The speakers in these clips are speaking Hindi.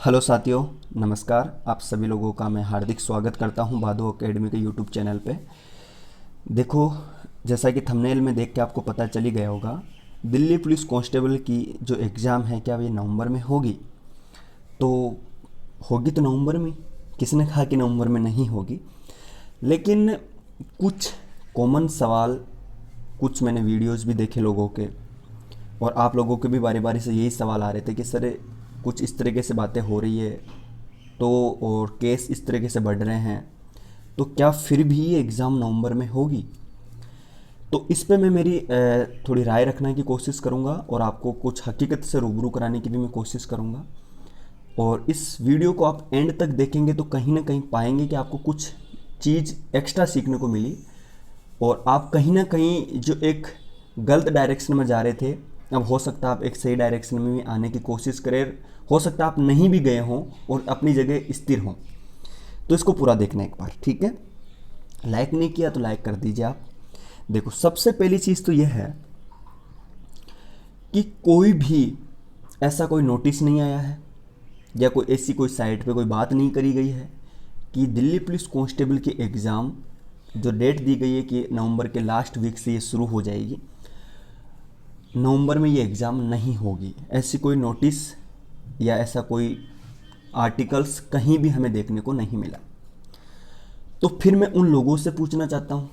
हेलो साथियों, नमस्कार। आप सभी लोगों का मैं हार्दिक स्वागत करता हूं बादो एकेडमी के यूट्यूब चैनल पे। देखो, जैसा कि थंबनेल में देख के आपको पता चल ही गया होगा, दिल्ली पुलिस कांस्टेबल की जो एग्ज़ाम है क्या ये नवंबर में होगी? तो होगी तो नवंबर में। किसने कहा कि नवंबर में नहीं होगी? लेकिन कुछ कॉमन सवाल, कुछ मैंने वीडियोस भी देखे लोगों के, और आप लोगों के भी बारी बारी से यही सवाल आ रहे थे कि सर कुछ इस तरीके से बातें हो रही है, तो और केस इस तरीके से बढ़ रहे हैं, तो क्या फिर भी ये एग्ज़ाम नवंबर में होगी? तो इस पे मैं मेरी थोड़ी राय रखने की कोशिश करूँगा और आपको कुछ हकीकत से रूबरू कराने की भी मैं कोशिश करूँगा। और इस वीडियो को आप एंड तक देखेंगे तो कहीं ना कहीं पाएंगे कि आपको कुछ चीज़ एक्स्ट्रा सीखने को मिली, और आप कहीं ना कहीं जो एक गलत डायरेक्शन में जा रहे थे, अब हो सकता है आप एक सही डायरेक्शन में भी आने की कोशिश करें। हो सकता है आप नहीं भी गए हों और अपनी जगह स्थिर हों। तो इसको पूरा देखना एक बार, ठीक है? लाइक नहीं किया तो लाइक कर दीजिए आप। देखो, सबसे पहली चीज़ तो यह है कि कोई भी ऐसा कोई नोटिस नहीं आया है या कोई ऐसी कोई साइट पे कोई बात नहीं करी गई है कि दिल्ली पुलिस कांस्टेबल की एग्ज़ाम जो डेट दी गई है कि नवंबर के लास्ट वीक से ये शुरू हो जाएगी, नवंबर में ये एग्ज़ाम नहीं होगी। ऐसी कोई नोटिस या ऐसा कोई आर्टिकल्स कहीं भी हमें देखने को नहीं मिला। तो फिर मैं उन लोगों से पूछना चाहता हूँ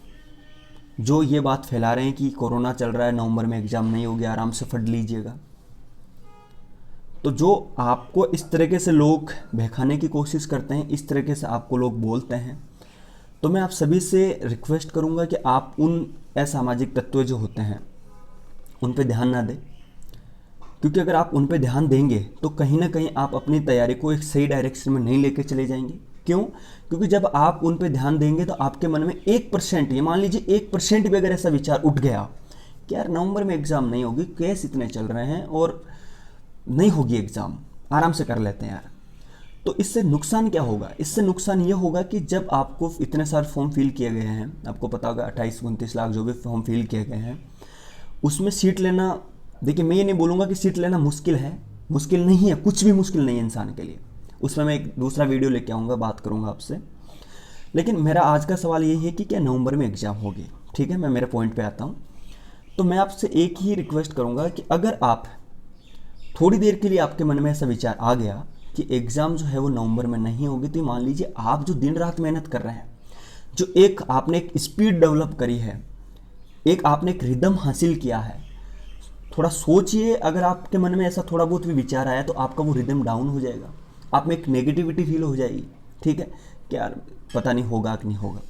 जो ये बात फैला रहे हैं कि कोरोना चल रहा है, नवंबर में एग्ज़ाम नहीं होगी, आराम से पढ़ लीजिएगा। तो जो आपको इस तरीके से लोग बहकाने की कोशिश करते हैं, इस तरीके से आपको लोग बोलते हैं, तो मैं आप सभी से रिक्वेस्ट करूंगा कि आप उन असामाजिक तत्व जो होते हैं उन पे ध्यान ना दें। क्योंकि अगर आप उन पे ध्यान देंगे तो कहीं ना कहीं आप अपनी तैयारी को एक सही डायरेक्शन में नहीं लेके चले जाएंगे। क्यों? क्योंकि जब आप उन पे ध्यान देंगे तो आपके मन में 1%, ये मान लीजिए 1% भी अगर ऐसा विचार उठ गया कि यार नवंबर में एग्ज़ाम नहीं होगी, केस इतने चल रहे हैं और नहीं होगी एग्ज़ाम, आराम से कर लेते हैं यार, तो इससे नुकसान क्या होगा? इससे नुकसान ये होगा कि जब आपको इतने सारे फॉर्म फिल किए गए हैं, आपको पता होगा 28-29 लाख जो भी फॉर्म फिल किए गए हैं, उसमें सीट लेना, देखिए मैं ये नहीं बोलूँगा कि सीट लेना मुश्किल है, मुश्किल नहीं है, कुछ भी मुश्किल नहीं है इंसान के लिए। उसमें मैं एक दूसरा वीडियो लेके आऊँगा, बात करूँगा आपसे। लेकिन मेरा आज का सवाल यही है कि क्या नवंबर में एग्ज़ाम होगी? ठीक है, मैं मेरे पॉइंट पे आता हूँ। तो मैं आपसे एक ही रिक्वेस्ट करूँगा कि अगर आप थोड़ी देर के लिए आपके मन में ऐसा विचार आ गया कि एग्ज़ाम जो है वो नवंबर में नहीं होगी, तो मान लीजिए आप जो दिन रात मेहनत कर रहे हैं, जो एक आपने एक स्पीड डेवलप करी है, एक आपने एक रिदम हासिल किया है, थोड़ा सोचिए, अगर आपके मन में ऐसा थोड़ा बहुत भी विचार आया तो आपका वो रिदम डाउन हो जाएगा, आप में एक नेगेटिविटी फील हो जाएगी। ठीक है कि यार पता नहीं होगा कि नहीं होगा।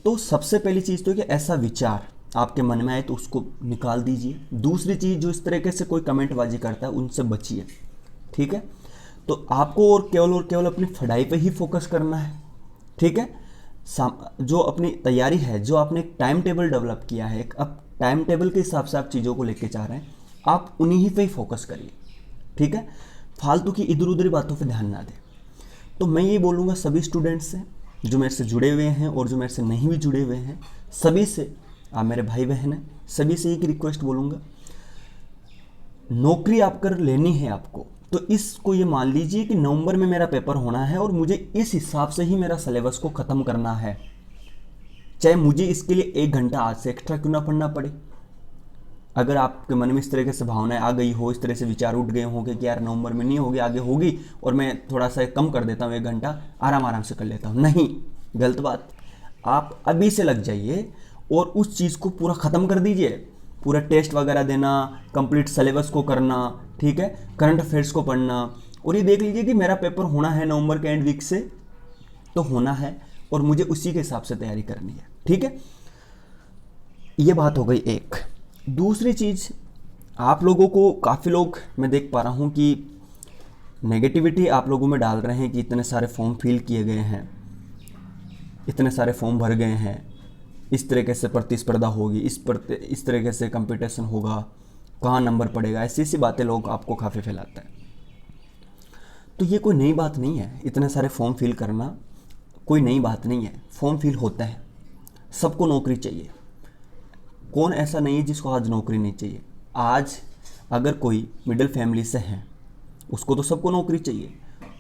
तो सबसे पहली चीज़ तो है कि ऐसा विचार आपके मन में आए तो उसको निकाल दीजिए। दूसरी चीज़, जो इस तरीके से कोई कमेंटबाजी करता है उनसे बचिए। ठीक है, तो आपको और केवल अपनी पढ़ाई पे ही फोकस करना है। ठीक है, जो अपनी तैयारी है, जो आपने एक टाइम टेबल डेवलप किया है, एक अब टाइम टेबल के हिसाब से आप चीज़ों को लेके चाह रहे हैं, आप उन्हीं ही पे ही फोकस करिए। ठीक है, फालतू की इधर उधर बातों पे ध्यान ना दें। तो मैं ये बोलूँगा सभी स्टूडेंट्स से, जो मेरे से जुड़े हुए हैं और जो मेरे से नहीं भी जुड़े हुए हैं, सभी से, आप मेरे भाई बहन हैं, सभी से एक रिक्वेस्ट बोलूँगा, नौकरी आप कर लेनी है आपको, तो इसको ये मान लीजिए कि नवंबर में मेरा पेपर होना है और मुझे इस हिसाब से ही मेरा सिलेबस को ख़त्म करना है, चाहे मुझे इसके लिए 1 घंटा आज से एक्स्ट्रा क्यों ना पढ़ना पड़े। अगर आपके मन में इस तरीके से भावनाएं आ गई हो, इस तरह से विचार उठ गए होंगे कि यार नवंबर में नहीं होगी, आगे होगी, और मैं थोड़ा सा कम कर देता हूँ, 1 घंटा आराम से कर लेता हूँ, नहीं, गलत बात। आप अभी से लग जाइए और उस चीज़ को पूरा ख़त्म कर दीजिए, पूरा टेस्ट वगैरह देना, कंप्लीट सिलेबस को करना, ठीक है, करंट अफेयर्स को पढ़ना, और ये देख लीजिए कि मेरा पेपर होना है नवंबर के एंड वीक से, तो होना है और मुझे उसी के हिसाब से तैयारी करनी है। ठीक है, ये बात हो गई एक। दूसरी चीज़, आप लोगों को काफ़ी लोग मैं देख पा रहा हूँ कि नेगेटिविटी आप लोगों में डाल रहे हैं कि इतने सारे फॉर्म फिल किए गए हैं, इतने सारे फॉर्म भर गए हैं, इस तरीके से प्रतिस्पर्धा होगी, इस तरीके से कंपटीशन होगा, कहाँ नंबर पड़ेगा, ऐसी ऐसी बातें लोग आपको काफ़ी फैलाते हैं। तो ये कोई नई बात नहीं है, इतने सारे फॉर्म फिल करना कोई नई बात नहीं है, फॉर्म फिल होता है, सबको नौकरी चाहिए। कौन ऐसा नहीं है जिसको आज नौकरी नहीं चाहिए? आज अगर कोई मिडिल फैमिली से है, उसको तो सबको नौकरी चाहिए।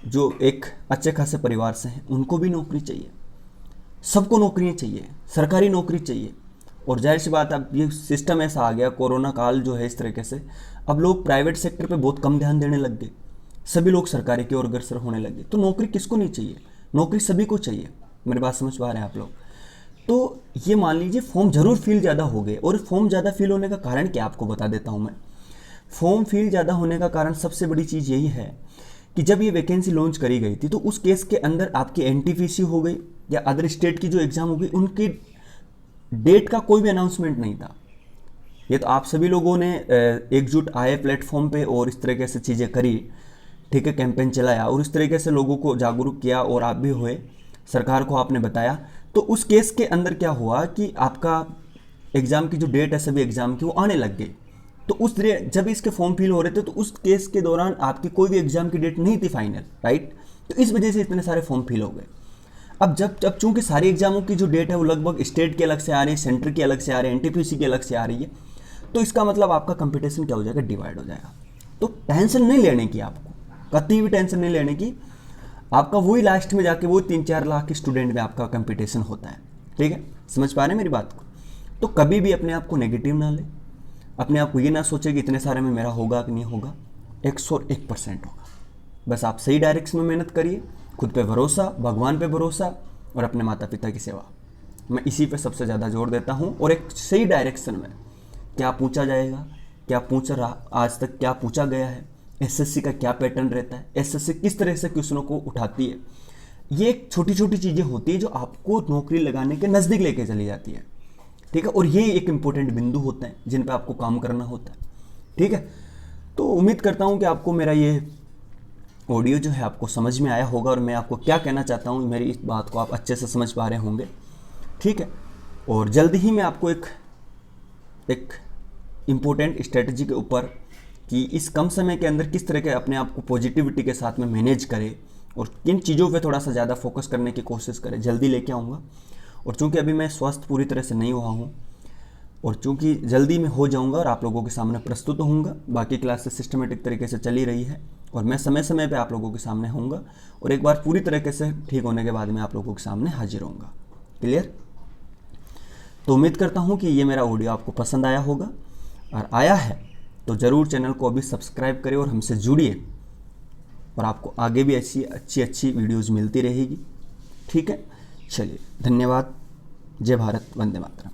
जो एक अच्छे खासे परिवार से हैं उनको भी नौकरी चाहिए, सबको नौकरियाँ चाहिए, सरकारी नौकरी चाहिए। और जाहिर सी बात, अब ये सिस्टम ऐसा आ गया, कोरोना काल जो है इस तरीके से, अब लोग प्राइवेट सेक्टर पे बहुत कम ध्यान देने लग गए, सभी लोग सरकारी की ओर अग्रसर होने लगे। तो नौकरी किसको नहीं चाहिए, नौकरी सभी को चाहिए। मेरी बात समझ पा रहे हैं आप लोग? तो ये मान लीजिए फॉर्म जरूर फिल ज़्यादा हो गए, और फॉर्म ज़्यादा फिल होने का कारण क्या आपको बता देता हूँ मैं। फॉर्म फिल ज़्यादा होने का कारण सबसे बड़ी चीज़ यही है कि जब ये वैकेंसी लॉन्च करी गई थी तो उस केस के अंदर आपकी एनटीपीसी हो गई या अदर स्टेट की जो एग्ज़ाम हो गई, उनकी डेट का कोई भी अनाउंसमेंट नहीं था। ये तो आप सभी लोगों ने एकजुट आए प्लेटफॉर्म पे और इस तरीके से चीज़ें करी, ठीक है, कैंपेन चलाया और इस तरीके से लोगों को जागरूक किया, और आप भी हुए, सरकार को आपने बताया। तो उस केस के अंदर क्या हुआ कि आपका एग्ज़ाम की जो डेट है सभी एग्ज़ाम की वो आने लग गई। तो उस जब इसके फॉर्म फिल हो रहे थे तो उस केस के दौरान आपकी कोई भी एग्ज़ाम की डेट नहीं थी फाइनल, राइट। तो इस वजह से इतने सारे फॉर्म फिल हो गए। अब जब चूंकि सारी एग्जामों की जो डेट है वो लगभग स्टेट की अलग से आ रही है, सेंटर की अलग से आ रही है, एनटीपीसी की अलग से आ रही है, तो इसका मतलब आपका कंपटीशन क्या हो जाएगा, डिवाइड हो जाएगा। तो टेंशन नहीं लेने की, आपको कतई भी टेंशन नहीं लेने की। आपका वही लास्ट में जाके वो 3-4 लाख स्टूडेंट में आपका कंपटीशन होता है, ठीक है। समझ पा रहे हैं मेरी बात को? तो कभी भी अपने आप को नेगेटिव ना ले, अपने आप को ये ना सोचे कि इतने सारे में मेरा होगा कि नहीं होगा। 101% होगा। बस आप सही डायरेक्शन में मेहनत करिए, खुद पे भरोसा, भगवान पे भरोसा और अपने माता पिता की सेवा। मैं इसी पे सबसे ज़्यादा जोर देता हूँ। और एक सही डायरेक्शन में क्या पूछा जाएगा, क्या पूछ रहा, आज तक क्या पूछा गया है, एसएससी का क्या पैटर्न रहता है, एसएससी किस तरह से क्वेश्चनों को उठाती है, ये एक छोटी छोटी चीज़ें होती है जो आपको नौकरी लगाने के नज़दीक लेके चली जाती है, ठीक है। और ये एक इंपॉर्टेंट बिंदु होते हैं जिन पे आपको काम करना होता है, ठीक है। तो उम्मीद करता हूँ कि आपको मेरा ये ऑडियो जो है आपको समझ में आया होगा, और मैं आपको क्या कहना चाहता हूँ मेरी इस बात को आप अच्छे से समझ पा रहे होंगे, ठीक है। और जल्दी ही मैं आपको एक इम्पोर्टेंट स्ट्रेटजी के ऊपर कि इस कम समय के अंदर किस तरह के अपने आप को पॉजिटिविटी के साथ में मैनेज करें और किन चीज़ों पे थोड़ा सा ज़्यादा फोकस करने की कोशिश करें, जल्दी लेके आऊँगा। और चूँकि अभी मैं स्वस्थ पूरी तरह से नहीं हुआ हूँ, और चूँकि जल्दी में हो जाऊँगा और आप लोगों के सामने प्रस्तुत होऊंगा, बाकी क्लासेस सिस्टमेटिक तरीके से चली रही है और मैं समय समय पे आप लोगों के सामने होऊंगा, और एक बार पूरी तरीके से ठीक होने के बाद में आप लोगों के सामने हाजिर होऊंगा। क्लियर? तो उम्मीद करता हूँ कि ये मेरा ऑडियो आपको पसंद आया होगा, और आया है तो ज़रूर चैनल को अभी सब्सक्राइब करें और हमसे जुड़िए, और आपको आगे भी ऐसी अच्छी वीडियोज़ मिलती रहेगी, ठीक है। चलिए, धन्यवाद। जय भारत, वंदे मातरम।